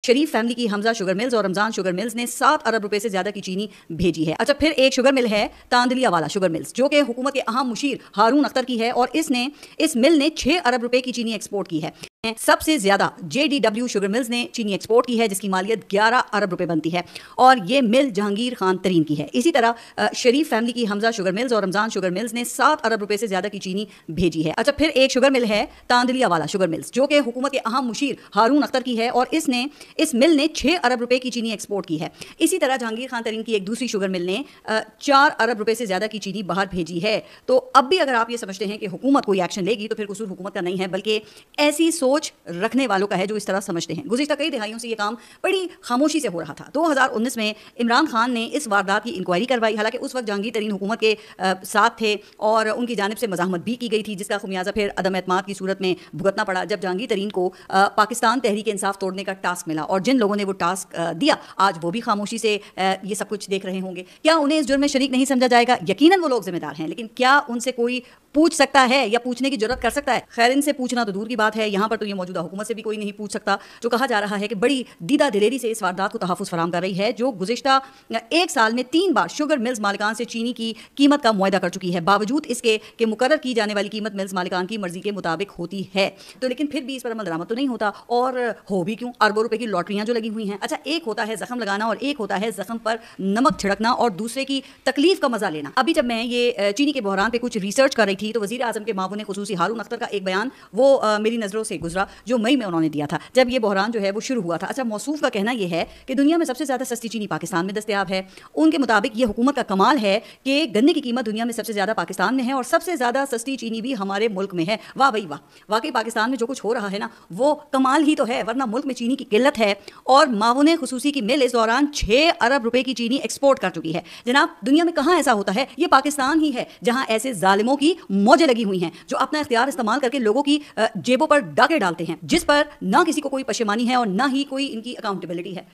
शरीफ family की Hamza sugar mills और Ramzan sugar mills ने 7 अरब रुपए से ज्यादा की चीनी भेजी है। अच्छा, फिर एक शुगर मिल है तांदलिया वाला शुगर मिल्स, जो कि हुकूमत के अहम मुशीर हारून अख्तर की है, और इस मिल ने 6 अरब रुपए की चीनी एक्सपोर्ट की है। सबसे ज्यादा JDW शुगर मिल्स ने चीनी एक्सपोर्ट की है, जिसकी मालियत 11 अरब रुपए बनती है, और ये मिल जहांगीर खान तरीन की है। इसी तरह शरीफ फैमिली की हमजा शुगर मिल्स और रमजान शुगर मिल्स ने 7 अरब रुपए से ज्यादा की चीनी भेजी है। अच्छा, फिर एक शुगर मिल है तांदलिया वाला शुगर मिल्स, जो कि हुकूमत के अहम मुशीर हारून अख्तर की है, और इस मिल ने 6 अरब रुपए की चीनी एक्सपोर्ट की है। इसी तरह जहांगीर खान तरीन की एक दूसरी शुगर मिल ने 4 अरब रुपए से ज्यादा की चीनी बाहर भेजी है। तो अब भी अगर आप ये समझते हैं कि हुकूमत कोई एक्शन लेगी, तो फिर कसूर हुकूमत का नहीं है, बल्कि ऐसी सोच रखने वालों का है जो इस तरह समझते हैं। गुज़िश्ता कई दिहाइयों से ये काम बड़ी खामोशी से हो रहा था। 2019 में इमरान खान ने इस वारदात की इंक्वायरी करवाई, हालांकि उस वक्त जहांगीर तरीन हुकूमत के साथ थे और उनकी जानिब से मज़ाहमत भी की गई थी, जिसका खुमियाजा फिर अदम एतमाद की सूरत में भुगतना पड़ा, जब जहांगीर तरीन को पाकिस्तान तहरीक इंसाफ तोड़ने का टास्क मिला, और जिन लोगों ने वो टास्क दिया आज वो भी खामोशी से ये सब कुछ देख रहे होंगे। क्या उन्हें इस जुर्म में शरीक नहीं समझा जाएगा? यकीनन वो लोग जिम्मेदार हैं, लेकिन क्या उनसे कोई पूछ सकता है या पूछने की जरूरत कर सकता है? खैर, इनसे पूछना तो दूर की बात है, यहाँ पर तो ये मौजूदा हुकूमत से भी कोई नहीं पूछ सकता, जो कहा जा रहा है कि बड़ी दीदा दिलेरी से इस वारदात को तहफ़्फ़ुज़ फराहम कर रही है, जो गुज़िश्ता एक साल में 3 बार शुगर मिल्स मालिकान से चीनी की कीमत का मुआहदा कर चुकी है, बावजूद इसके कि मुकर्रर की जाने वाली कीमत मिल्स मालिकान की मर्जी के मुताबिक होती है। तो लेकिन फिर भी इस पर अमल दरामद तो नहीं होता, और हो भी क्यों? अरबों रुपए की लॉटरियां जो लगी हुई हैं। अच्छा, एक होता है जख्म लगाना और एक होता है जख्म पर नमक छिड़कना और दूसरे की तकलीफ का मजा लेना। अभी जब मैं ये चीनी के बहरान पे कुछ रिसर्च कर रही थी, तो वज़ीर आज़म के मावून ख़ुसूसी हारून अख्तर का एक बयान वो मेरी नज़रों से गुजरा, जो मई में उन्होंने दिया था, जब ये बहरान जो है वो शुरू हुआ था। अच्छा, मौसूफ का कहना यह है कि दुनिया में सबसे ज़्यादा सस्ती चीनी पाकिस्तान में दस्तयाब है। उनके मुताबिक ये हुकूमत का कमाल है कि गन्ने की कीमत दुनिया में सबसे ज़्यादा पाकिस्तान में है, और सबसे ज़्यादा सस्ती चीनी भी हमारे मुल्क में है। वाह भाई वाह, वाकई पाकिस्तान में जो कुछ हो रहा है ना, वो कमाल ही तो है, वरना मुल्क में चीनी की किल्लत है। और मावून ख़ुसूसी की मिल इस दौरान 6 अरब रुपए की चीनी एक्सपोर्ट कर चुकी है। जनाब, दुनिया में कहाँ ऐसा होता है? ये पाकिस्तान ही है जहाँ ऐसे जालिमों की मौजें लगी हुई हैं, जो अपना इख्तियार इस्तेमाल करके लोगों की जेबों पर डाके डालते हैं, जिस पर ना किसी को कोई पशेमानी है और ना ही कोई इनकी अकाउंटेबिलिटी है।